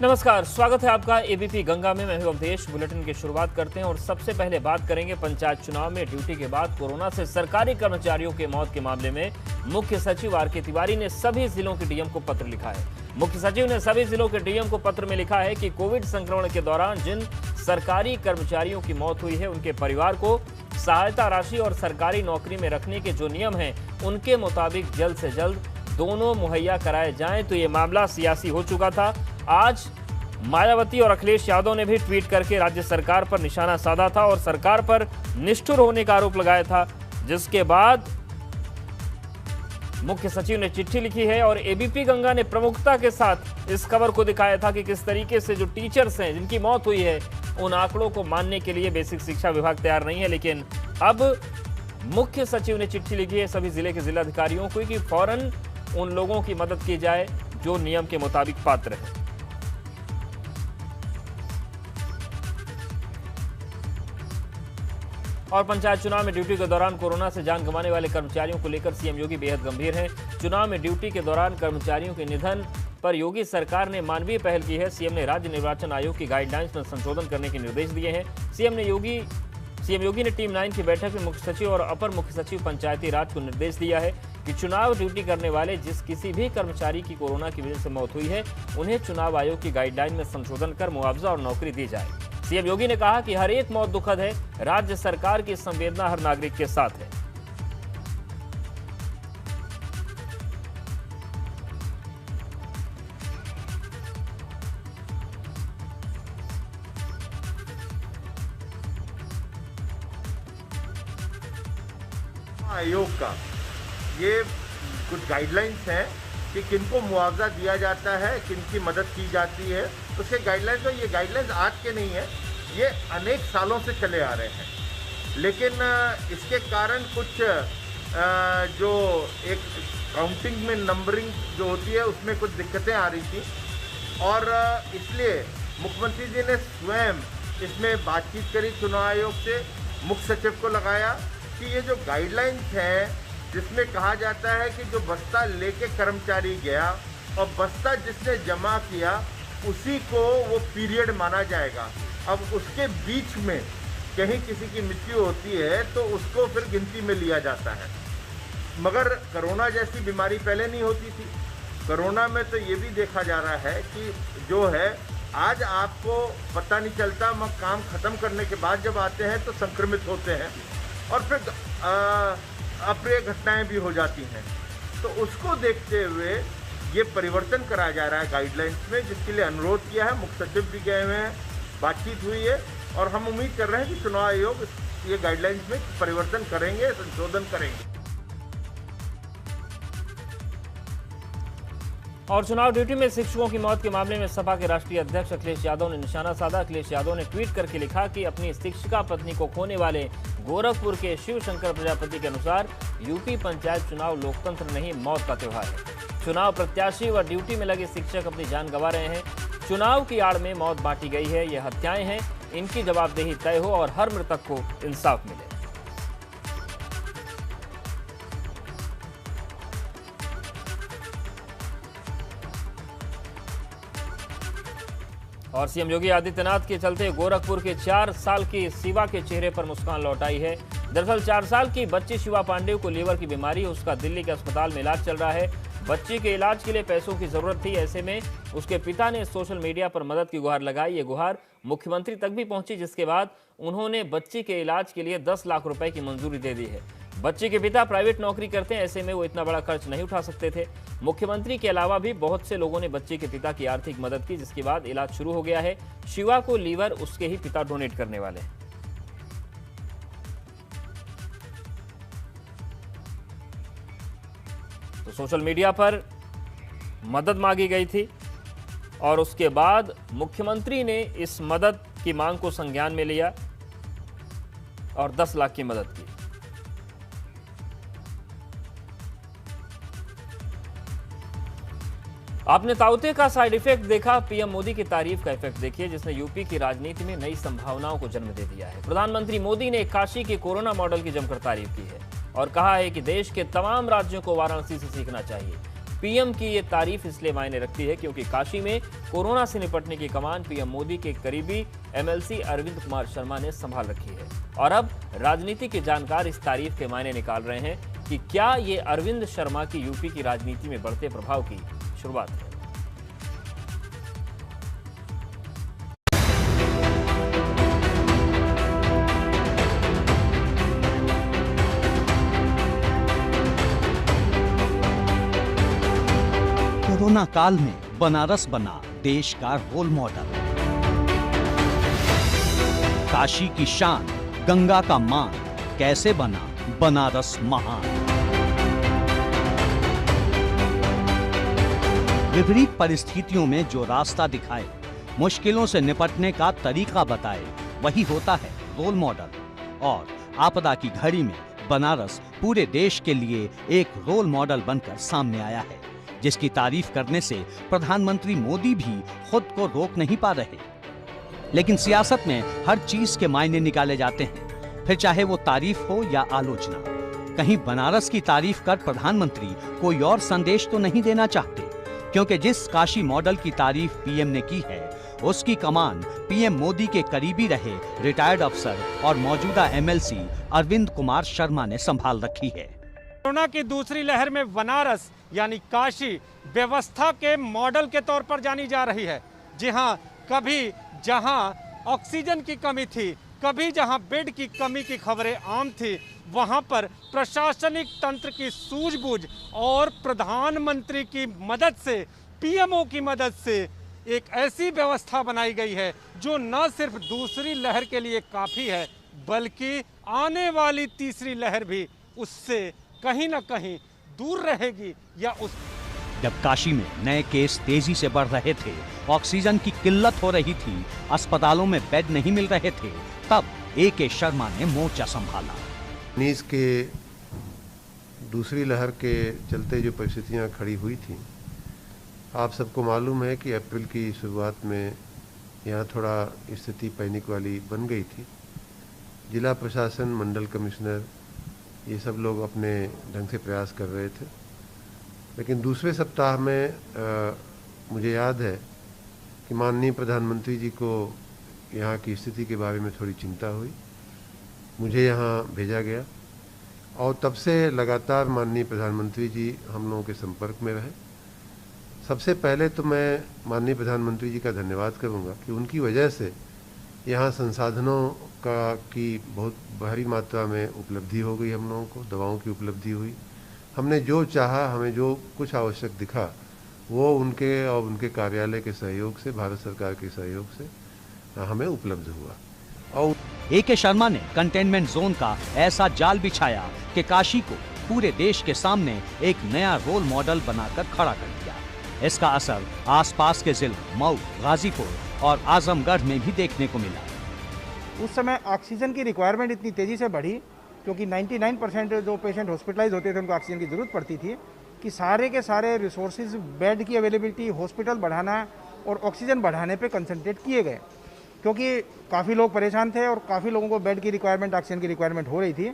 नमस्कार, स्वागत है आपका एबीपी गंगा में। मैं हूं अवधेश। बुलेटिन की शुरुआत करते हैं और सबसे पहले बात करेंगे पंचायत चुनाव में ड्यूटी के बाद कोरोना से सरकारी कर्मचारियों के मौत के मामले में मुख्य सचिव आर के तिवारी ने सभी जिलों के डीएम को पत्र लिखा है। मुख्य सचिव ने सभी जिलों के डीएम को पत्र में लिखा है कि कोविड संक्रमण के दौरान जिन सरकारी कर्मचारियों की मौत हुई है उनके परिवार को सहायता राशि और सरकारी नौकरी में रखने के जो नियम हैं उनके मुताबिक जल्द से जल्द दोनों मुहैया कराए जाएं। तो ये मामला सियासी हो चुका था। आज मायावती और अखिलेश यादव ने भी ट्वीट करके राज्य सरकार पर निशाना साधा था और सरकार पर निष्ठुर होने का आरोप लगाया था, जिसके बाद मुख्य सचिव ने चिट्ठी लिखी है और एबीपी गंगा ने प्रमुखता के साथ इस खबर को दिखाया था कि किस तरीके से जो टीचर्स हैं जिनकी मौत हुई है उन आंकड़ों को मानने के लिए बेसिक शिक्षा विभाग तैयार नहीं है। लेकिन अब मुख्य सचिव ने चिट्ठी लिखी है सभी जिले के जिलाधिकारियों को कि फौरन उन लोगों की मदद की जाए जो नियम के मुताबिक पात्र है। और पंचायत चुनाव में ड्यूटी के दौरान कोरोना से जान गंवाने वाले कर्मचारियों को लेकर सीएम योगी बेहद गंभीर हैं। चुनाव में ड्यूटी के दौरान कर्मचारियों के निधन पर योगी सरकार ने मानवीय पहल की है। सीएम ने राज्य निर्वाचन आयोग की गाइडलाइंस में संशोधन करने के निर्देश दिए हैं। सीएम योगी ने टीम 9 की बैठक में मुख्य सचिव और अपर मुख्य सचिव पंचायती राज को निर्देश दिया है कि चुनाव ड्यूटी करने वाले जिस किसी भी कर्मचारी की कोरोना की वजह से मौत हुई है उन्हें चुनाव आयोग की गाइडलाइन में संशोधन कर मुआवजा और नौकरी दी जाए। सीएम योगी ने कहा कि हर एक मौत दुखद है, राज्य सरकार की संवेदना हर नागरिक के साथ है। आयोग का ये कुछ गाइडलाइंस हैं कि किनको मुआवजा दिया जाता है, किनकी मदद की जाती है। उसके गाइडलाइंस में ये गाइडलाइंस आज के नहीं है, ये अनेक सालों से चले आ रहे हैं। लेकिन इसके कारण कुछ जो एक काउंटिंग में नंबरिंग जो होती है उसमें कुछ दिक्कतें आ रही थी और इसलिए मुख्यमंत्री जी ने स्वयं इसमें बातचीत करी चुनाव आयोग से, मुख्य सचिव को लगाया कि ये जो गाइडलाइंस हैं जिसमें कहा जाता है कि जो बस्ता लेके कर्मचारी गया और बस्ता जिसने जमा किया उसी को वो पीरियड माना जाएगा। अब उसके बीच में कहीं किसी की मृत्यु होती है तो उसको फिर गिनती में लिया जाता है। मगर कोरोना जैसी बीमारी पहले नहीं होती थी। कोरोना में तो ये भी देखा जा रहा है कि जो है आज आपको पता नहीं चलता, मगर काम ख़त्म करने के बाद जब आते हैं तो संक्रमित होते हैं और फिर अप्रिय घटनाएं भी हो जाती हैं। तो उसको देखते हुए ये परिवर्तन कराया जा रहा है गाइडलाइंस में, जिसके लिए अनुरोध किया है। मुख्य सचिव भी गए हुए हैं, बातचीत हुई है और हम उम्मीद कर रहे हैं कि चुनाव आयोग ये गाइडलाइंस में परिवर्तन करेंगे, संशोधन करेंगे। और चुनाव ड्यूटी में शिक्षकों की मौत के मामले में सपा के राष्ट्रीय अध्यक्ष अखिलेश यादव ने निशाना साधा। अखिलेश यादव ने ट्वीट करके लिखा कि अपनी शिक्षिका पत्नी को खोने वाले गोरखपुर के शिव शंकर प्रजापति के अनुसार यूपी पंचायत चुनाव लोकतंत्र नहीं मौत का त्योहार है। चुनाव प्रत्याशी व ड्यूटी में लगे शिक्षक अपनी जान गंवा रहे हैं। चुनाव की आड़ में मौत बांटी गई है, ये हत्याएं हैं, इनकी जवाबदेही तय हो और हर मृतक को इंसाफ मिले। और सीएम योगी आदित्यनाथ के चलते गोरखपुर के 4 साल की शिवा के चेहरे पर मुस्कान लौट आई है। दरअसल 4 साल की बच्ची शिवा पांडे को लीवर की बीमारी है, उसका दिल्ली के अस्पताल में इलाज चल रहा है। बच्ची के इलाज के लिए पैसों की जरूरत थी। ऐसे में उसके पिता ने सोशल मीडिया पर मदद की गुहार लगाई। ये गुहार मुख्यमंत्री तक भी पहुंची, जिसके बाद उन्होंने बच्ची के इलाज के लिए 10 लाख रुपए की मंजूरी दे दी है। बच्ची के पिता प्राइवेट नौकरी करते हैं, ऐसे में वो इतना बड़ा खर्च नहीं उठा सकते थे। मुख्यमंत्री के अलावा भी बहुत से लोगों ने बच्ची के पिता की आर्थिक मदद की, जिसके बाद इलाज शुरू हो गया है। शिवा को लीवर उसके ही पिता डोनेट करने वाले हैं। तो सोशल मीडिया पर मदद मांगी गई थी और उसके बाद मुख्यमंत्री ने इस मदद की मांग को संज्ञान में लिया और 10 लाख की मदद की। आपने ताउते का साइड इफेक्ट देखा, पीएम मोदी की तारीफ का इफेक्ट देखिए, जिसने यूपी की राजनीति में नई संभावनाओं को जन्म दे दिया है। प्रधानमंत्री मोदी ने काशी के कोरोना मॉडल की जमकर तारीफ की है और कहा है कि देश के तमाम राज्यों को वाराणसी से सीखना चाहिए। पीएम की ये तारीफ इसलिए मायने रखती है क्योंकि काशी में कोरोना से निपटने की कमान पीएम मोदी के करीबी एमएलसी अरविंद कुमार शर्मा ने संभाल रखी है। और अब राजनीति के जानकार इस तारीफ के मायने निकाल रहे हैं कि क्या ये अरविंद शर्मा की यूपी की राजनीति में बढ़ते प्रभाव की शुरुआत है। कोरोना काल में बनारस बना देश का रोल मॉडल। काशी की शान, गंगा का मान, कैसे बना बनारस महान। विपरीत परिस्थितियों में जो रास्ता दिखाए, मुश्किलों से निपटने का तरीका बताए, वही होता है रोल मॉडल। और आपदा की घड़ी में बनारस पूरे देश के लिए एक रोल मॉडल बनकर सामने आया है, जिसकी तारीफ करने से प्रधानमंत्री मोदी भी खुद को रोक नहीं पा रहे। लेकिन सियासत में हर चीज के मायने निकाले जाते हैं, फिर चाहे वो तारीफ हो या आलोचना। कहीं बनारस की तारीफ कर प्रधानमंत्री कोई और संदेश तो नहीं देना चाहते, क्योंकि जिस काशी मॉडल की तारीफ पीएम ने की है, उसकी कमान पीएम मोदी के करीबी रहे रिटायर्ड अफसर और मौजूदा एमएलसी अरविंद कुमार शर्मा ने संभाल रखी है। कोरोना की दूसरी लहर में बनारस यानी काशी व्यवस्था के मॉडल के तौर पर जानी जा रही है। जी हाँ, कभी जहां ऑक्सीजन की कमी थी, कभी जहां बेड की कमी की खबरें आम थी, वहां पर प्रशासनिक तंत्र की सूझबूझ और प्रधानमंत्री की मदद से, पीएमओ की मदद से एक ऐसी व्यवस्था बनाई गई है जो न सिर्फ दूसरी लहर के लिए काफ़ी है, बल्कि आने वाली तीसरी लहर भी उससे कहीं ना कहीं दूर रहेगी या उस। जब काशी में नए केस तेजी से बढ़ रहे थे, ऑक्सीजन की किल्लत हो रही थी, अस्पतालों में बेड नहीं मिल रहे थे, तब ए.के. शर्मा ने मोर्चा संभाला। नीज के दूसरी लहर के चलते जो परिस्थितियां खड़ी हुई थी, आप सबको मालूम है कि अप्रैल की शुरुआत में यहाँ थोड़ा स्थिति पैनिक वाली बन गई थी। जिला प्रशासन, मंडल कमिश्नर, ये सब लोग अपने ढंग से प्रयास कर रहे थे। लेकिन दूसरे सप्ताह में मुझे याद है कि माननीय प्रधानमंत्री जी को यहाँ की स्थिति के बारे में थोड़ी चिंता हुई, मुझे यहाँ भेजा गया और तब से लगातार माननीय प्रधानमंत्री जी हम लोगों के संपर्क में रहे। सबसे पहले तो मैं माननीय प्रधानमंत्री जी का धन्यवाद करूँगा कि उनकी वजह से यहाँ संसाधनों की बहुत भारी मात्रा में उपलब्धि हो गई, हम लोगों को दवाओं की उपलब्धि हुई। हमने जो चाहा, हमें जो कुछ आवश्यक दिखा, वो उनके और उनके कार्यालय के सहयोग से, भारत सरकार के सहयोग से हमें उपलब्ध हुआ। और ए.के. शर्मा ने कंटेनमेंट जोन का ऐसा जाल बिछाया कि काशी को पूरे देश के सामने एक नया रोल मॉडल बनाकर खड़ा कर दिया। इसका असर आसपास के जिले मऊ, गाजीपुर और आजमगढ़ में भी देखने को मिला। उस समय ऑक्सीजन की रिक्वायरमेंट इतनी तेज़ी से बढ़ी, क्योंकि 99% जो पेशेंट हॉस्पिटलाइज होते थे उनको ऑक्सीजन की ज़रूरत पड़ती थी, कि सारे के सारे रिसोर्सेज, बेड की अवेलेबिलिटी, हॉस्पिटल बढ़ाना और ऑक्सीजन बढ़ाने पे कंसंट्रेट किए गए, क्योंकि काफ़ी लोग परेशान थे और काफ़ी लोगों को बेड की रिक्वायरमेंट, ऑक्सीजन की रिक्वायरमेंट हो रही थी।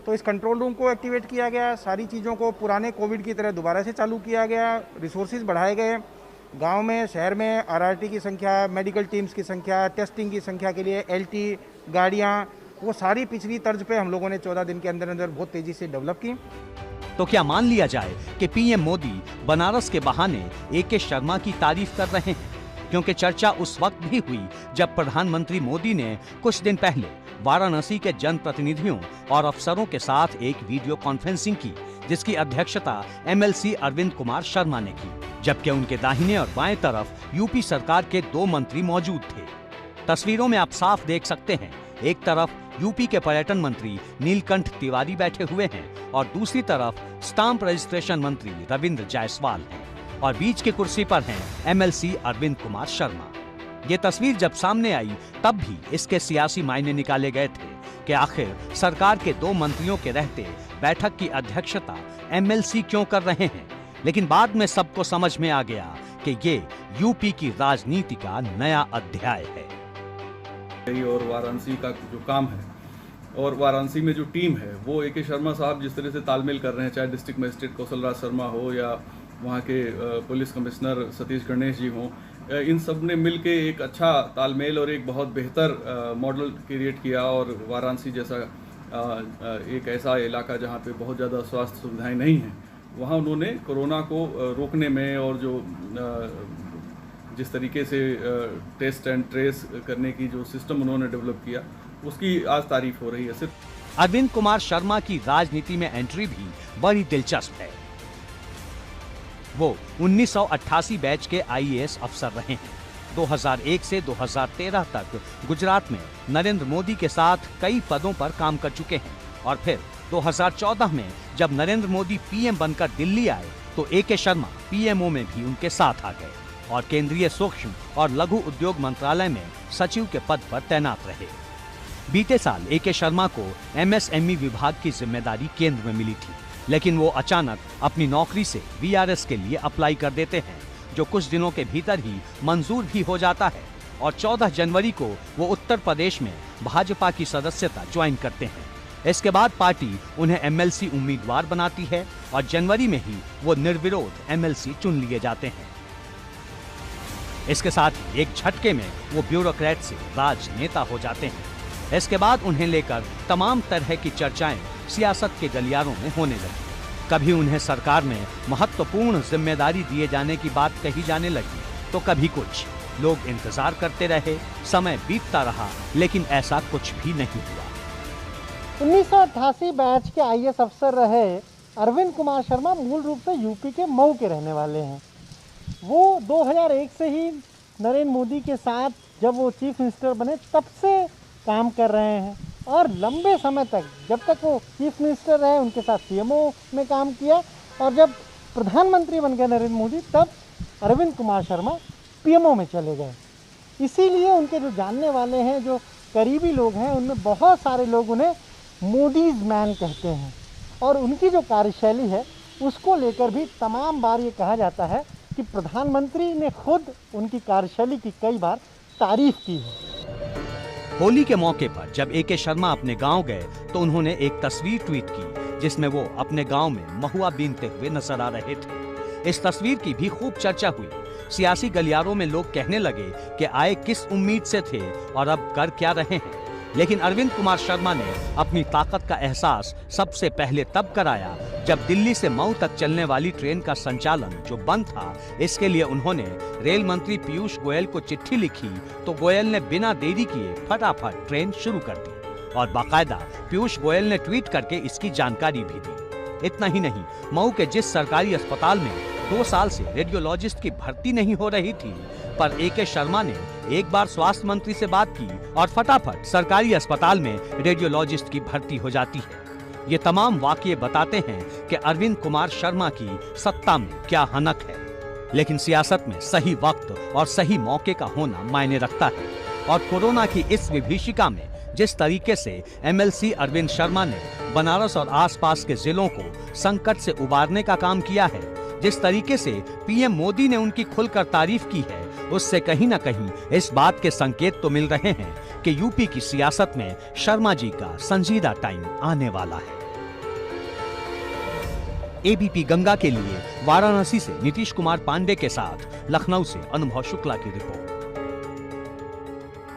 तो इस कंट्रोल रूम को एक्टिवेट किया गया, सारी चीज़ों को पुराने कोविड की तरह दोबारा से चालू किया गया, रिसोर्सेज बढ़ाए गए। गांव में, शहर में आरआरटी की संख्या, मेडिकल टीम्स की संख्या, टेस्टिंग की संख्या के लिए एलटी गाड़ियां, वो सारी पिछली तर्ज पे हम लोगों ने 14 दिन के अंदर अंदर बहुत तेजी से डेवलप की। तो क्या मान लिया जाए कि पीएम मोदी बनारस के बहाने ए.के. शर्मा की तारीफ कर रहे हैं? क्योंकि चर्चा उस वक्त भी हुई जब प्रधानमंत्री मोदी ने कुछ दिन पहले वाराणसी के जनप्रतिनिधियों और अफसरों के साथ एक वीडियो कॉन्फ्रेंसिंग की, जिसकी अध्यक्षता एमएलसी अरविंद कुमार शर्मा ने की, जबकि उनके दाहिने और बाएं तरफ यूपी सरकार के 2 मंत्री मौजूद थे। तस्वीरों में आप साफ देख सकते हैं, एक तरफ यूपी के पर्यटन मंत्री नीलकंठ तिवारी बैठे हुए हैं और दूसरी तरफ स्टाम्प रजिस्ट्रेशन मंत्री रविंद्र जायसवाल हैं और बीच की कुर्सी पर हैं एमएलसी अरविंद कुमार शर्मा। ये तस्वीर जब सामने आई तब भी इसके सियासी मायने निकाले गए थे कि आखिर सरकार के 2 मंत्रियों के रहते बैठक की अध्यक्षता एमएलसी क्यों कर रहे हैं। लेकिन बाद में सबको समझ में आ गया कि ये यूपी की राजनीति का नया अध्याय है। और वाराणसी का जो काम है और वाराणसी में जो टीम है वो ए.के. शर्मा साहब जिस तरह से तालमेल कर रहे हैं, चाहे डिस्ट्रिक्ट मजिस्ट्रेट कौशल राज शर्मा हो या वहाँ के पुलिस कमिश्नर सतीश गणेश जी हों, इन सब ने मिल के एक अच्छा तालमेल और एक बहुत बेहतर मॉडल क्रिएट किया। और वाराणसी जैसा एक ऐसा इलाका जहाँ पे बहुत ज़्यादा स्वास्थ्य सुविधाएं नहीं हैं, वहाँ उन्होंने कोरोना को रोकने में और जो जिस तरीके से टेस्ट एंड ट्रेस करने की जो सिस्टम उन्होंने डेवलप किया, उसकी आज तारीफ हो रही है। सिर्फ अरविंद कुमार शर्मा की राजनीति में एंट्री भी बड़ी दिलचस्प है। वो 1988 बैच के आईएएस अफसर रहे हैं। 2001 से 2013 तक गुजरात में नरेंद्र मोदी के साथ कई पदों पर काम कर चुके हैं और फिर 2014 में जब नरेंद्र मोदी पीएम बनकर दिल्ली आए तो एके शर्मा पीएमओ में भी उनके साथ आ गए और केंद्रीय सूक्ष्म और लघु उद्योग मंत्रालय में सचिव के पद पर तैनात रहे। बीते साल एके शर्मा को एमएसएमई विभाग की जिम्मेदारी केंद्र में मिली थी, लेकिन वो अचानक अपनी नौकरी से वीआरएस के लिए अप्लाई कर देते हैं, जो कुछ दिनों के भीतर ही मंजूर भी हो जाता है और 14 जनवरी को वो उत्तर प्रदेश में भाजपा की सदस्यता ज्वाइन करते हैं। इसके बाद पार्टी उन्हें एमएलसी उम्मीदवार बनाती है और जनवरी में ही वो निर्विरोध एमएलसी चुन लिए जाते हैं। इसके साथ ही एक झटके में वो ब्यूरोक्रेट से राजनेता हो जाते हैं। इसके बाद उन्हें लेकर तमाम तरह की चर्चाएं सियासत के गलियारों में होने लगी। कभी उन्हें सरकार में महत्वपूर्ण जिम्मेदारी दिए जाने की बात कही जाने लगी तो कभी कुछ। लोग इंतजार करते रहे, समय बीतता रहा, लेकिन ऐसा कुछ भी नहीं हुआ। 1988 बैच के आईएएस अफसर रहे अरविंद कुमार शर्मा मूल रूप से यूपी के मऊ के रहने वाले हैं। वो 2001 से ही नरेंद्र मोदी के साथ जब वो चीफ मिनिस्टर बने तब से काम कर रहे हैं और लंबे समय तक, जब तक वो चीफ मिनिस्टर रहे, उनके साथ सीएमओ में काम किया और जब प्रधानमंत्री बन गए नरेंद्र मोदी तब अरविंद कुमार शर्मा पीएमओ में चले गए। इसीलिए उनके जो जानने वाले हैं, जो करीबी लोग हैं, उनमें बहुत सारे लोग उन्हें मोदीज मैन कहते हैं और उनकी जो कार्यशैली है उसको लेकर भी तमाम बार ये कहा जाता है कि प्रधानमंत्री ने खुद उनकी कार्यशैली की कई बार तारीफ की है। होली के मौके पर जब एके शर्मा अपने गांव गए तो उन्होंने एक तस्वीर ट्वीट की जिसमें वो अपने गांव में महुआ बीनते हुए नजर आ रहे थे। इस तस्वीर की भी खूब चर्चा हुई। सियासी गलियारों में लोग कहने लगे कि आए किस उम्मीद से थे और अब कर क्या रहे हैं। लेकिन अरविंद कुमार शर्मा ने अपनी ताकत का एहसास सबसे पहले तब कराया जब दिल्ली से मऊ तक चलने वाली ट्रेन का संचालन जो बंद था, इसके लिए उन्होंने रेल मंत्री पीयूष गोयल को चिट्ठी लिखी तो गोयल ने बिना देरी किए फटाफट ट्रेन शुरू कर दी और बाकायदा पीयूष गोयल ने ट्वीट करके इसकी जानकारी भी दी। इतना ही नहीं, मऊ के जिस सरकारी अस्पताल में 2 साल से रेडियोलॉजिस्ट की भर्ती नहीं हो रही थी, पर एके शर्मा ने एक बार स्वास्थ्य मंत्री से बात की और फटाफट सरकारी अस्पताल में रेडियोलॉजिस्ट की भर्ती हो जाती है। ये तमाम वाकये बताते हैं कि अरविंद कुमार शर्मा की सत्ता में क्या हनक है। लेकिन सियासत में सही वक्त और सही मौके का होना मायने रखता है और कोरोना की इस विभीषिका में जिस तरीके से एमएलसी अरविंद शर्मा ने बनारस और आसपास के जिलों को संकट से उबारने का काम किया है, जिस तरीके से पीएम मोदी ने उनकी खुलकर तारीफ की है, उससे कहीं न कहीं इस बात के संकेत तो मिल रहे हैं कि यूपी की सियासत में शर्मा जी का संजीदा टाइम आने वाला है। एबीपी गंगा के लिए वाराणसी से नीतीश कुमार पांडे के साथ लखनऊ से अनुभव शुक्ला की रिपोर्ट।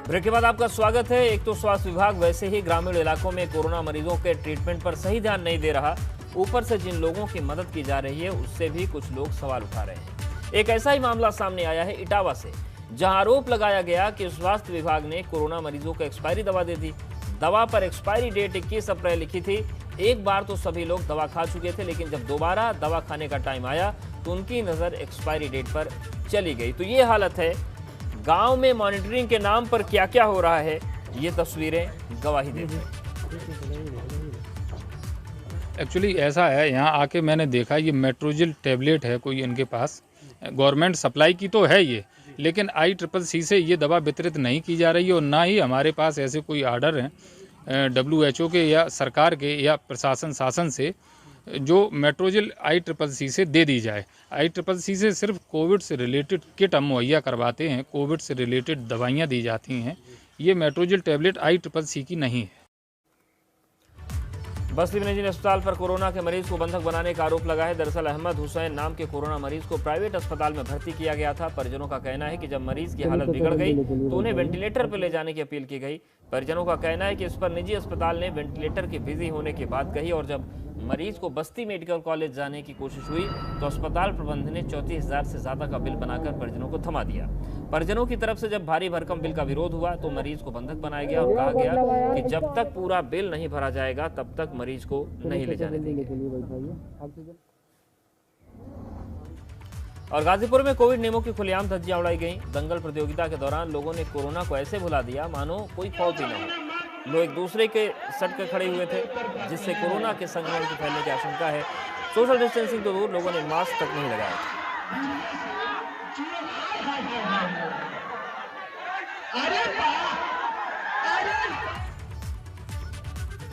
ब्रेक के बाद आपका स्वागत है। एक तो स्वास्थ्य विभाग वैसे ही ग्रामीण इलाकों में कोरोना मरीजों के ट्रीटमेंट पर सही ध्यान नहीं दे रहा, ऊपर से जिन लोगों की मदद की जा रही है उससे भी कुछ लोग सवाल उठा रहे हैं। एक ऐसा ही मामला सामने आया है इटावा से, जहां आरोप लगाया गया कि स्वास्थ्य विभाग ने कोरोना मरीजों को एक्सपायरी दवा दे दी। दवा पर एक्सपायरी डेट 21 अप्रैल लिखी थी। एक बार तो सभी लोग दवा खा चुके थे, लेकिन जब दोबारा दवा खाने का टाइम आया तो उनकी नजर एक्सपायरी डेट पर चली गई। तो ये हालत है। गांव में मॉनिटरिंग के नाम पर क्या क्या हो रहा है, ये तस्वीरें गवाही देती हैं। एक्चुअली ऐसा है, यहाँ आके मैंने देखा ये मेट्रोजिल टेबलेट है कोई इनके पास, गवर्नमेंट सप्लाई की तो है ये, लेकिन ICCC से ये दवा वितरित नहीं की जा रही है और ना ही हमारे पास ऐसे कोई आर्डर हैं WHO के या सरकार के या प्रशासन शासन से जो मेट्रोजिल ICCC से दे दी जाए। ICCC से सिर्फ कोविड से रिलेटेड किट हम मुहैया करवाते हैं, कोविड से रिलेटेड दवाइयाँ दी जाती हैं। ये मेट्रोजिल टेबलेट ICCC की नहीं है। बस्ती में निजी अस्पताल पर कोरोना के मरीज को बंधक बनाने का आरोप लगा है। दरअसल अहमद हुसैन नाम के कोरोना मरीज को प्राइवेट अस्पताल में भर्ती किया गया था। परिजनों का कहना है कि जब मरीज की हालत बिगड़ गई तो उन्हें वेंटिलेटर पर ले जाने की अपील की गई। परिजनों का कहना है कि इस पर निजी अस्पताल ने वेंटिलेटर के बिजी होने की बात कही और जब मरीज को बस्ती मेडिकल कॉलेज जाने की कोशिश हुई तो अस्पताल प्रबंधन ने 34,000 से ज्यादा का बिल बनाकर परिजनों को थमा दिया। परिजनों की तरफ से जब भारी भरकम बिल का विरोध हुआ तो मरीज को बंधक बनाया गया और कहा गया कि जब तक पूरा बिल नहीं भरा जाएगा तब तक मरीज को नहीं ले जाने देंगे। और गाजीपुर में कोविड नियमों की खुलेआम धज्जियां उड़ाई गई। दंगल प्रतियोगिता के दौरान लोगों ने कोरोना को ऐसे भुला दिया मानो कोई खौफ ही न हो। लोग एक दूसरे के सट कर खड़े हुए थे जिससे कोरोना के संक्रमण के फैलने की आशंका है। सोशल डिस्टेंसिंग तो दूर, लोगों ने मास्क तक नहीं लगाया।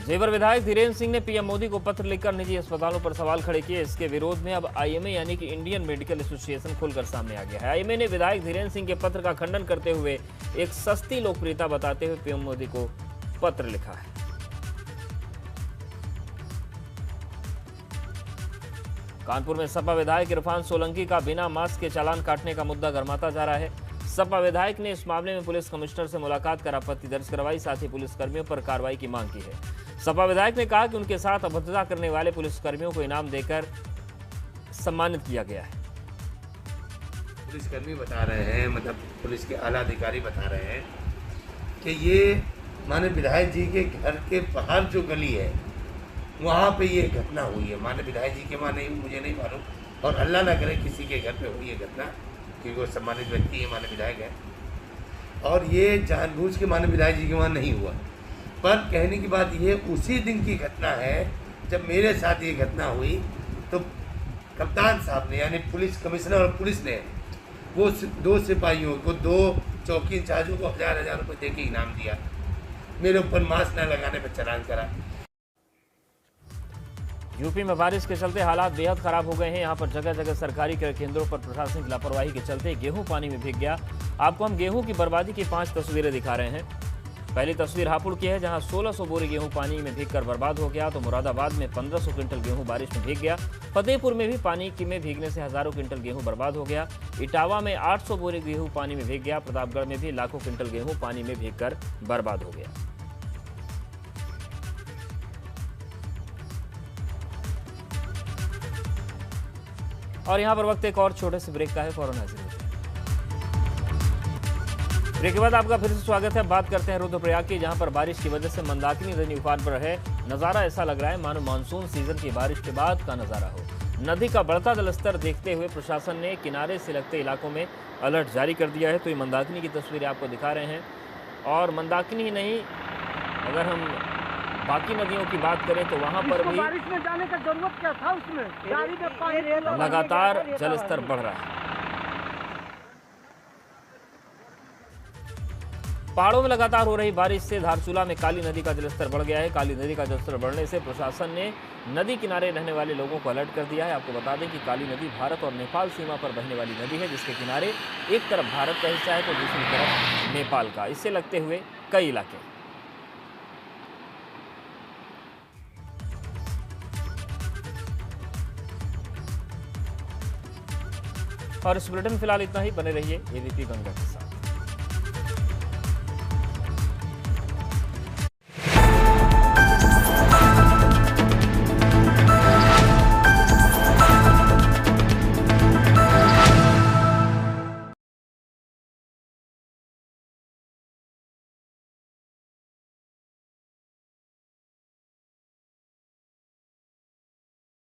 जेवर विधायक धीरेन्द्र सिंह ने पीएम मोदी को पत्र लिखकर निजी अस्पतालों पर सवाल खड़े किए। इसके विरोध में अब आईएमए यानी कि इंडियन मेडिकल एसोसिएशन खुलकर सामने आ गया है। आईएमए ने विधायक धीरेन्द्र सिंह के पत्र का खंडन करते हुए एक सस्ती लोकप्रियता बताते हुए पीएम मोदी को पत्र लिखा है। कानपुर में सपा विधायक इरफान सोलंकी का बिना मास्क के चालान काटने का मुद्दा गरमाता जा रहा है। सपा विधायक ने इस मामले में पुलिस कमिश्नर से मुलाकात कर आपत्ति दर्ज करवाई, साथ ही पुलिसकर्मियों पर कार्रवाई की मांग की है। सपा विधायक ने कहा कि उनके साथ अभद्रता करने वाले पुलिसकर्मियों को इनाम देकर सम्मानित किया गया है। पुलिसकर्मी बता रहे हैं, मतलब पुलिस के आला अधिकारी बता रहे हैं कि ये माने विधायक जी के घर के बाहर जो गली है वहाँ पे ये घटना हुई है। माने विधायक जी के माने मुझे नहीं मालूम, और अल्लाह ना करे किसी के घर पे हुई है घटना, क्योंकि वो सम्मानित व्यक्ति है, माने विधायक है, और ये जानबूझ के माने विधायक जी के वहाँ नहीं हुआ। पर कहने की बात ये उसी दिन की घटना है जब मेरे साथ ये घटना हुई तो कप्तान साहब ने यानी पुलिस कमिश्नर और पुलिस ने वो 2 सिपाहियों को 2 चौकी इंचार्जों को 1000 रुपये दे के इनाम दिया। मेरे ऊपर मास्क न लगाने पर चालान करा। यूपी में बारिश के चलते हालात बेहद खराब हो गए हैं। यहाँ पर जगह जगह सरकारी क्रय केंद्रों पर प्रशासनिक लापरवाही के चलते गेहूं पानी में भीग गया। आपको हम गेहूं की बर्बादी की 5 तस्वीरें दिखा रहे हैं। पहली तस्वीर हापुड़ की है, जहां 1600 बोरी गेहूं पानी में भीगकर बर्बाद हो गया। तो मुरादाबाद में 1500 क्विंटल गेहूं बारिश में भीग गया। फतेहपुर में भी पानी में भीगने से हजारों क्विंटल गेहूं बर्बाद हो गया। इटावा में 800 बोरी गेहूं पानी में भीग गया। प्रतापगढ़ में भी लाखों क्विंटल गेहूं पानी में भीगकर बर्बाद हो गया। और यहां पर वक्त एक और छोटे से ब्रेक का है, फौरन हाजिर होते हैं। ब्रेक के बाद आपका फिर से स्वागत है। बात करते हैं रुद्रप्रयाग की, जहां पर बारिश की वजह से मंदाकिनी नदी उफान पर है। नजारा ऐसा लग रहा है मानो मानसून सीजन की बारिश के बाद का नजारा हो। नदी का बढ़ता जलस्तर देखते हुए प्रशासन ने किनारे से लगते इलाकों में अलर्ट जारी कर दिया है। तो ये मंदाकिनी की तस्वीरें आपको दिखा रहे हैं। और मंदाकिनी ही नहीं, अगर हम बाकी नदियों की बात करें तो वहां पर भी बारिश में जाने का जरूरत क्या था, उसमें गाड़ी में पानी लगातार जलस्तर बढ़ रहा है। पहाड़ों में लगातार हो रही बारिश से धारचूला में काली नदी का जलस्तर बढ़ गया है। काली नदी का जलस्तर बढ़ने से प्रशासन ने नदी किनारे रहने वाले लोगों को अलर्ट कर दिया है। आपको बता दें कि काली नदी भारत और नेपाल सीमा पर बहने वाली नदी है, जिसके किनारे एक तरफ भारत का हिस्सा है तो दूसरी तरफ नेपाल का। इससे लगते हुए कई इलाके। और इस बुलेटिन फिलहाल इतना ही। बने रहिए एबीपी गंगा के साथ।